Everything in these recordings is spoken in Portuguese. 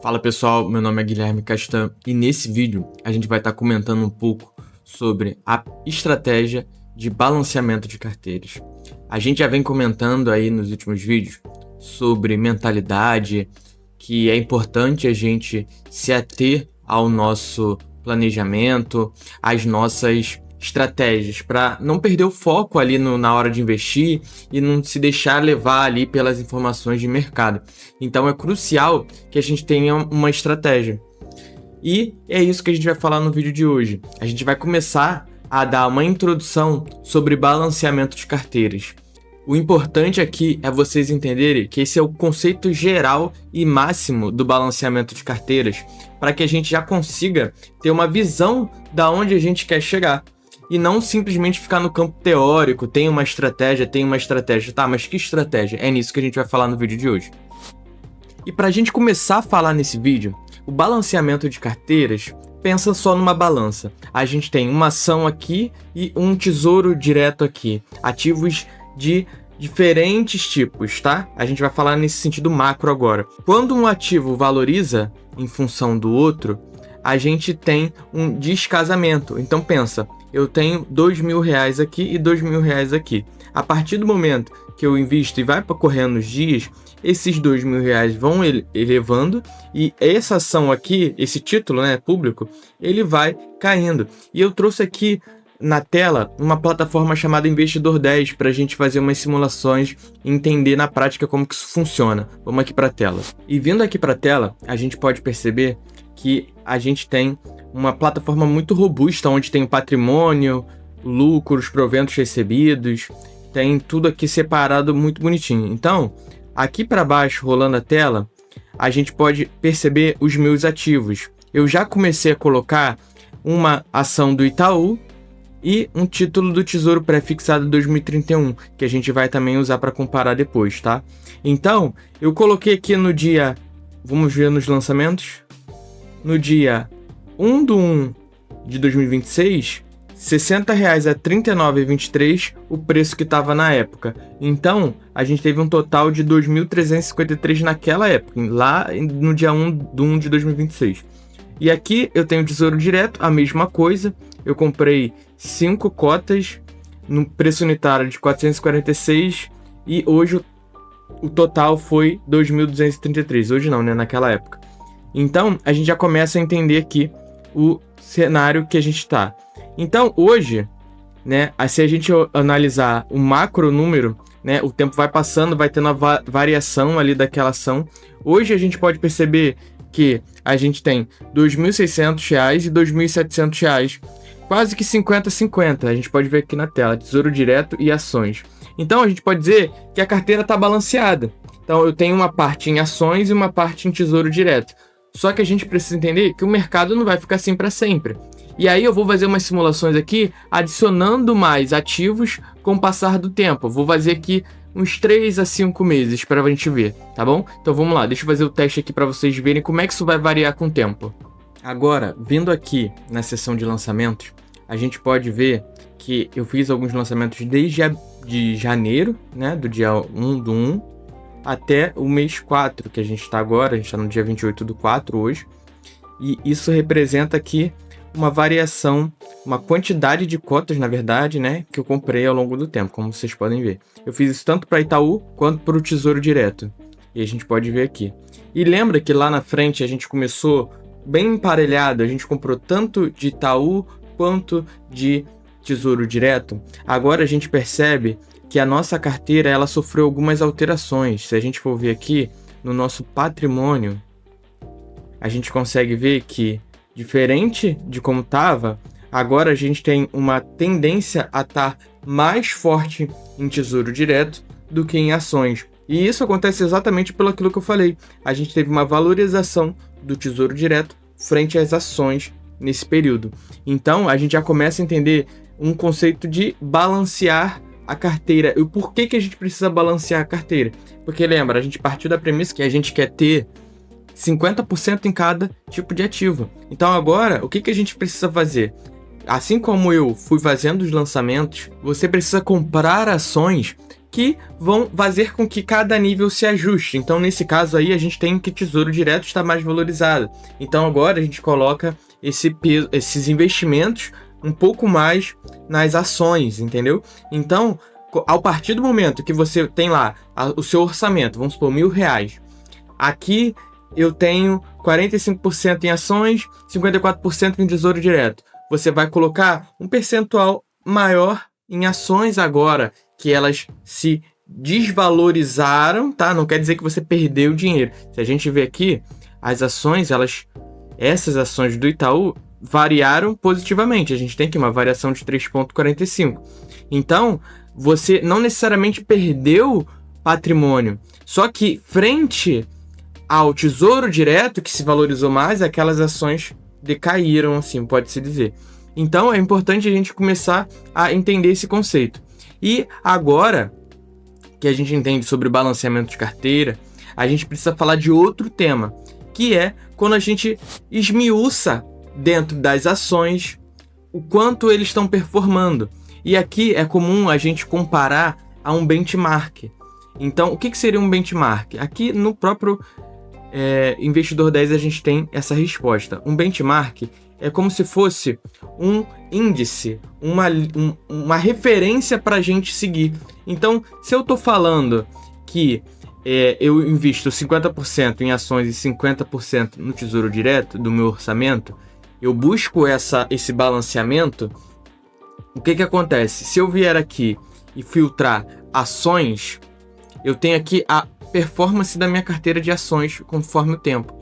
Fala pessoal, meu nome é Guilherme Castan e nesse vídeo a gente vai estar comentando um pouco sobre a estratégia de balanceamento de carteiras. A gente já vem comentando aí nos últimos vídeos sobre mentalidade, que é importante a gente se ater ao nosso planejamento, às nossas estratégias, para não perder o foco ali na hora de investir e não se deixar levar ali pelas informações de mercado. Então é crucial que a gente tenha uma estratégia. E é isso que a gente vai falar no vídeo de hoje. A gente vai começar a dar uma introdução sobre balanceamento de carteiras. O importante aqui é vocês entenderem que esse é o conceito geral e máximo do balanceamento de carteiras, para que a gente já consiga ter uma visão da onde a gente quer chegar. E não simplesmente ficar no campo teórico, tem uma estratégia, tá, mas que estratégia? É nisso que a gente vai falar no vídeo de hoje. E para a gente começar a falar nesse vídeo, o balanceamento de carteiras, pensa só numa balança. A gente tem uma ação aqui e um tesouro direto aqui, ativos de diferentes tipos, tá? A gente vai falar nesse sentido macro agora. Quando um ativo valoriza em função do outro, a gente tem um descasamento. Então pensa, eu tenho R$2.000 aqui e R$2.000 aqui. A partir do momento que eu invisto e vai correndo os dias, esses R$2.000 vão elevando e essa ação aqui, esse título, né, público, ele vai caindo. E eu trouxe aqui na tela uma plataforma chamada Investidor 10 para a gente fazer umas simulações e entender na prática como que isso funciona. Vamos aqui para a tela. E vindo aqui para a tela, a gente pode perceber que a gente tem uma plataforma muito robusta, onde tem o patrimônio, lucros, proventos recebidos, tem tudo aqui separado muito bonitinho. Então, aqui para baixo, rolando a tela, a gente pode perceber os meus ativos. Eu já comecei a colocar uma ação do Itaú e um título do Tesouro Pré-fixado 2031, que a gente vai também usar para comparar depois, tá? Então, eu coloquei aqui no dia, vamos ver nos lançamentos, no dia 1/1 de 2026, R$60 a R$39,23 o preço que estava na época. Então, a gente teve um total de 2.353 naquela época, lá no dia 1/1 de 2026. E aqui eu tenho Tesouro Direto, a mesma coisa. Eu comprei 5 cotas no preço unitário de 446 e hoje o total foi 2.233. Hoje não, né? Naquela época. Então, a gente já começa a entender aqui o cenário que a gente está. Então, hoje, né, se a gente analisar o macro número, né, o tempo vai passando, vai tendo a variação ali daquela ação. Hoje a gente pode perceber que a gente tem R$2.600 e R$2.700, quase que 50-50. A gente pode ver aqui na tela, Tesouro Direto e ações. Então, a gente pode dizer que a carteira está balanceada. Então, eu tenho uma parte em ações e uma parte em Tesouro Direto. Só que a gente precisa entender que o mercado não vai ficar assim para sempre. E aí eu vou fazer umas simulações aqui, adicionando mais ativos com o passar do tempo. Eu vou fazer aqui uns 3 a 5 meses para a gente ver, tá bom? Então vamos lá, deixa eu fazer o teste aqui para vocês verem como é que isso vai variar com o tempo. Agora, vindo aqui na seção de lançamentos, a gente pode ver que eu fiz alguns lançamentos desde de janeiro, né, do dia 1/1, até o mês 4, que a gente está agora, a gente está no dia 28/4 hoje, e isso representa aqui uma variação, uma quantidade de cotas, na verdade, né, que eu comprei ao longo do tempo, como vocês podem ver. Eu fiz isso tanto para Itaú quanto para o Tesouro Direto, e a gente pode ver aqui. E lembra que lá na frente a gente começou bem emparelhado, a gente comprou tanto de Itaú quanto de Tesouro Direto. Agora a gente percebe que a nossa carteira ela sofreu algumas alterações. Se a gente for ver aqui no nosso patrimônio, a gente consegue ver que, diferente de como estava, agora a gente tem uma tendência a estar mais forte em Tesouro Direto do que em ações. E isso acontece exatamente pelo aquilo que eu falei. A gente teve uma valorização do Tesouro Direto frente às ações nesse período. Então, a gente já começa a entender um conceito de balancear a carteira. E por que a gente precisa balancear a carteira? Porque lembra, a gente partiu da premissa que a gente quer ter 50% em cada tipo de ativo. Então agora, o que a gente precisa fazer? Assim como eu fui fazendo os lançamentos, você precisa comprar ações que vão fazer com que cada nível se ajuste. Então, nesse caso aí, a gente tem que Tesouro Direto está mais valorizado. Então, agora a gente coloca esses investimentos um pouco mais nas ações, entendeu? Então, ao partir do momento que você tem lá o seu orçamento, vamos supor, R$1.000, aqui eu tenho 45% em ações, 54% em Tesouro Direto. Você vai colocar um percentual maior em ações agora, que elas se desvalorizaram, tá? Não quer dizer que você perdeu dinheiro. Se a gente vê aqui, as ações, essas ações do Itaú variaram positivamente. A gente tem aqui uma variação de 3,45. Então, você não necessariamente perdeu patrimônio. Só que frente ao Tesouro Direto, que se valorizou mais, aquelas ações decaíram, assim, pode-se dizer. Então, é importante a gente começar a entender esse conceito. E agora que a gente entende sobre o balanceamento de carteira, a gente precisa falar de outro tema, que é quando a gente esmiuça dentro das ações o quanto eles estão performando. E aqui é comum a gente comparar a um benchmark. Então, o que seria um benchmark? Aqui no próprio Investidor 10 a gente tem essa resposta. Um benchmark é como se fosse um índice, uma referência para a gente seguir. Então, se eu estou falando que eu invisto 50% em ações e 50% no Tesouro Direto do meu orçamento, eu busco esse balanceamento. O que acontece? Se eu vier aqui e filtrar ações, eu tenho aqui a performance da minha carteira de ações conforme o tempo.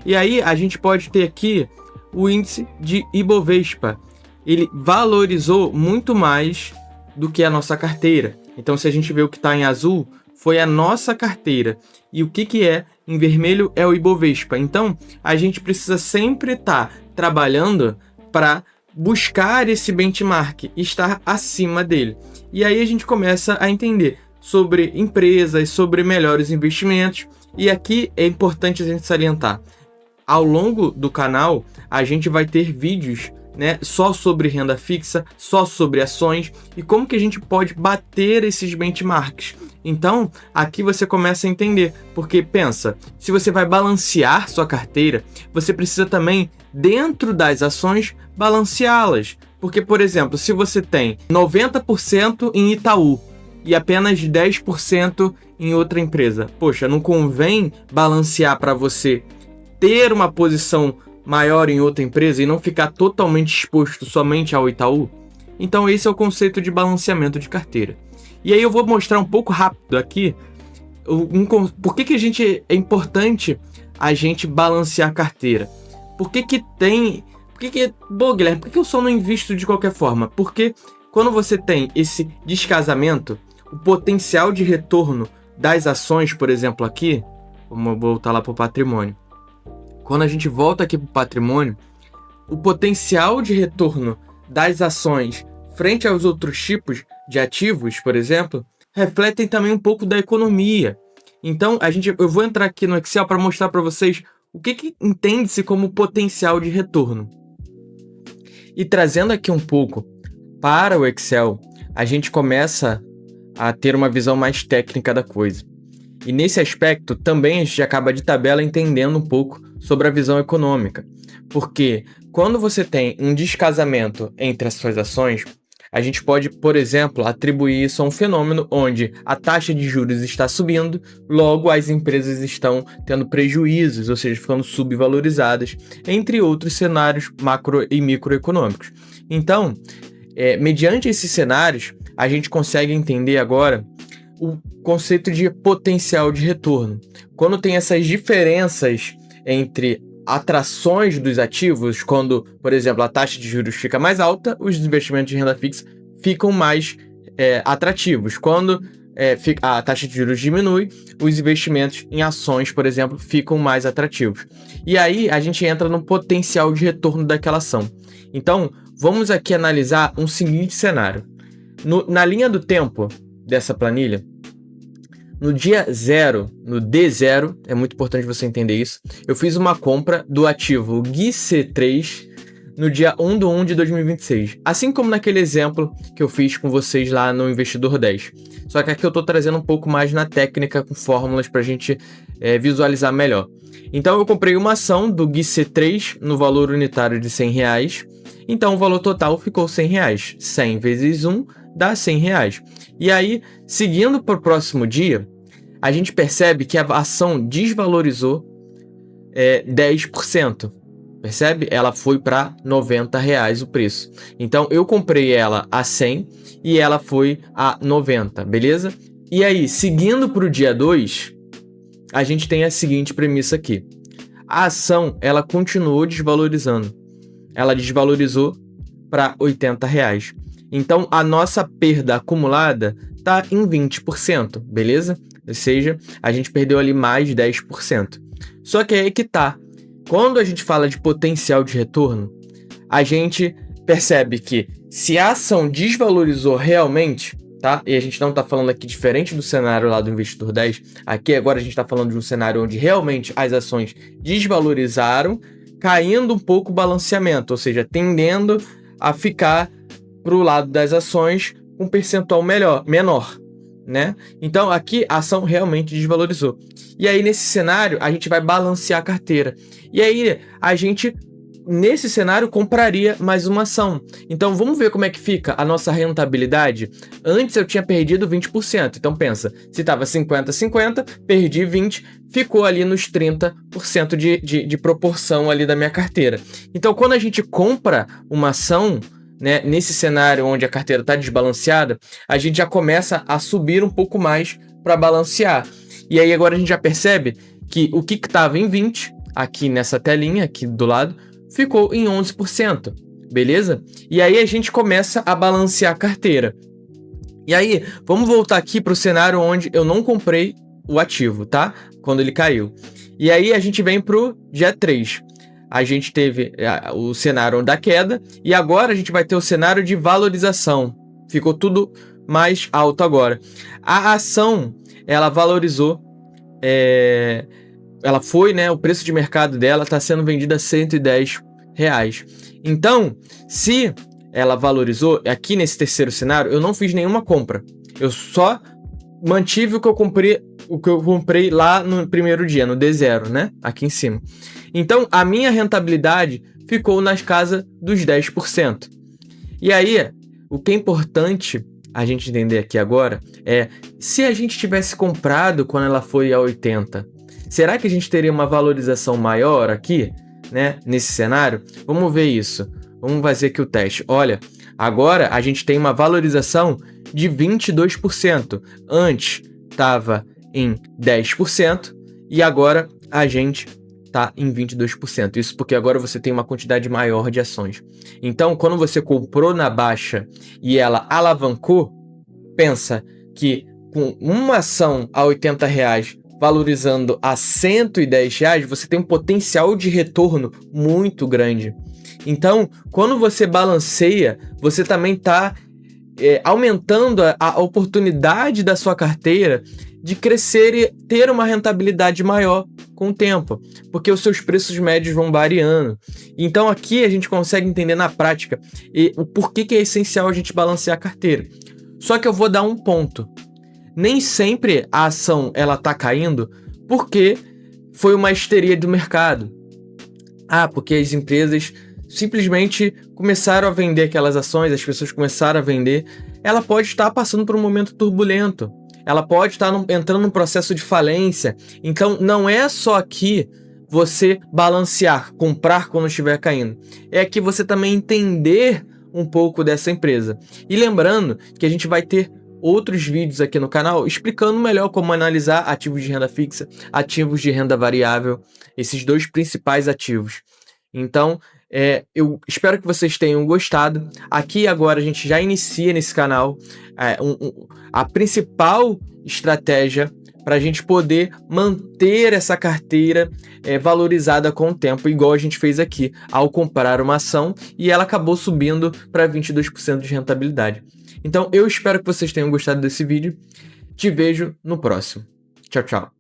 E aí a gente pode ter aqui o índice de Ibovespa. Ele valorizou muito mais do que a nossa carteira. Então, se a gente vê o que está em azul, foi a nossa carteira. E o que é em vermelho é o Ibovespa. Então, a gente precisa sempre estar trabalhando para buscar esse benchmark e estar acima dele. E aí a gente começa a entender sobre empresas, sobre melhores investimentos. E aqui é importante a gente salientar. Ao longo do canal, a gente vai ter vídeos, né, só sobre renda fixa, só sobre ações e como que a gente pode bater esses benchmarks. Então, aqui você começa a entender, porque pensa, se você vai balancear sua carteira, você precisa também, dentro das ações, balanceá-las. Porque, por exemplo, se você tem 90% em Itaú e apenas 10% em outra empresa, poxa, não convém balancear para você ter uma posição maior em outra empresa e não ficar totalmente exposto somente ao Itaú? Então esse é o conceito de balanceamento de carteira. E aí eu vou mostrar um pouco rápido aqui por que é importante a gente balancear a carteira. Bom, Guilherme, por que eu só não invisto de qualquer forma? Porque quando você tem esse descasamento, o potencial de retorno das ações, por exemplo, aqui, vamos voltar lá para o patrimônio. Quando a gente volta aqui para o patrimônio, o potencial de retorno das ações frente aos outros tipos de ativos, por exemplo, refletem também um pouco da economia. Então, eu vou entrar aqui no Excel para mostrar para vocês o que entende-se como potencial de retorno. E trazendo aqui um pouco para o Excel, a gente começa a ter uma visão mais técnica da coisa. E nesse aspecto, também a gente acaba de tabela entendendo um pouco sobre a visão econômica. Porque quando você tem um descasamento entre as suas ações, a gente pode, por exemplo, atribuir isso a um fenômeno onde a taxa de juros está subindo, logo as empresas estão tendo prejuízos, ou seja, ficando subvalorizadas, entre outros cenários macro e microeconômicos. Então, mediante esses cenários, a gente consegue entender agora o conceito de potencial de retorno. Quando tem essas diferenças entre atrações dos ativos, quando, por exemplo, a taxa de juros fica mais alta, os investimentos de renda fixa ficam mais atrativos. Quando a taxa de juros diminui, os investimentos em ações, por exemplo, ficam mais atrativos. E aí a gente entra no potencial de retorno daquela ação. Então, vamos aqui analisar um seguinte cenário. Na linha do tempo dessa planilha, no dia 0, no D0, é muito importante você entender isso, eu fiz uma compra do ativo GUI C3 no dia 1/1 de 2026. Assim como naquele exemplo que eu fiz com vocês lá no Investidor 10. Só que aqui eu tô trazendo um pouco mais na técnica, com fórmulas pra gente visualizar melhor. Então eu comprei uma ação do GUI-C3 no valor unitário de R$100. Então o valor total ficou R$100. 100 vezes 1 dá R$100. E aí, seguindo para o próximo dia, a gente percebe que a ação desvalorizou 10%. Percebe? Ela foi para R$90 o preço. Então eu comprei ela a 100 e ela foi a 90, beleza? E aí, seguindo para o dia 2, a gente tem a seguinte premissa aqui. A ação, ela continuou desvalorizando. Ela desvalorizou para R$80. Então a nossa perda acumulada está em 20%, beleza? Ou seja, a gente perdeu ali mais 10%. Só que aí que tá. Quando a gente fala de potencial de retorno, a gente percebe que se a ação desvalorizou realmente, tá? E a gente não tá falando aqui diferente do cenário lá do Investidor 10, aqui agora a gente tá falando de um cenário onde realmente as ações desvalorizaram, caindo um pouco o balanceamento, ou seja, tendendo a ficar pro lado das ações com um percentual menor, né? Então aqui a ação realmente desvalorizou. E aí nesse cenário a gente vai balancear a carteira. E aí a gente nesse cenário compraria mais uma ação. Então vamos ver como é que fica a nossa rentabilidade. Antes eu tinha perdido 20%. Então pensa, se estava 50-50, perdi 20%, ficou ali nos 30% de proporção ali da minha carteira. Então quando a gente compra uma ação, né, nesse cenário onde a carteira está desbalanceada, a gente já começa a subir um pouco mais para balancear. E aí agora a gente já percebe que o que estava em 20%, aqui nessa telinha, aqui do lado, ficou em 11%, beleza? E aí a gente começa a balancear a carteira. E aí, vamos voltar aqui para o cenário onde eu não comprei o ativo, tá? Quando ele caiu. E aí a gente vem para o dia 3. A gente teve o cenário da queda e agora a gente vai ter o cenário de valorização. Ficou tudo mais alto agora. A ação, ela valorizou, ela foi, né, o preço de mercado dela está sendo vendida a R$110. Então, se ela valorizou, aqui nesse terceiro cenário, eu não fiz nenhuma compra. Eu só mantive o que eu comprei lá no primeiro dia, no D0, né? Aqui em cima. Então, a minha rentabilidade ficou nas casas dos 10%. E aí, o que é importante a gente entender aqui agora é, se a gente tivesse comprado quando ela foi a 80, será que a gente teria uma valorização maior aqui, né? Nesse cenário? Vamos ver isso. Vamos fazer aqui o teste. Olha, agora a gente tem uma valorização de 22%. Antes estava em 10% e agora a gente está em 22%. Isso porque agora você tem uma quantidade maior de ações. Então, quando você comprou na baixa e ela alavancou, pensa que com uma ação a R$80 valorizando a R$110, você tem um potencial de retorno muito grande. Então, quando você balanceia, você também está aumentando a oportunidade da sua carteira de crescer e ter uma rentabilidade maior com o tempo, porque os seus preços médios vão variando. Então aqui a gente consegue entender na prática o porquê que é essencial a gente balancear a carteira. Só que eu vou dar um ponto. Nem sempre a ação ela tá caindo porque foi uma histeria do mercado. Porque as empresas simplesmente começaram a vender aquelas ações, as pessoas começaram a vender. Ela pode estar passando por um momento turbulento. Ela pode estar entrando num processo de falência. Então, não é só aqui você balancear, comprar quando estiver caindo. É aqui você também entender um pouco dessa empresa. E lembrando que a gente vai ter outros vídeos aqui no canal explicando melhor como analisar ativos de renda fixa, ativos de renda variável, esses dois principais ativos. Então, eu espero que vocês tenham gostado. Aqui agora a gente já inicia nesse canal a principal estratégia para a gente poder manter essa carteira valorizada com o tempo, igual a gente fez aqui ao comprar uma ação e ela acabou subindo para 22% de rentabilidade. Então eu espero que vocês tenham gostado desse vídeo. Te vejo no próximo. Tchau, tchau.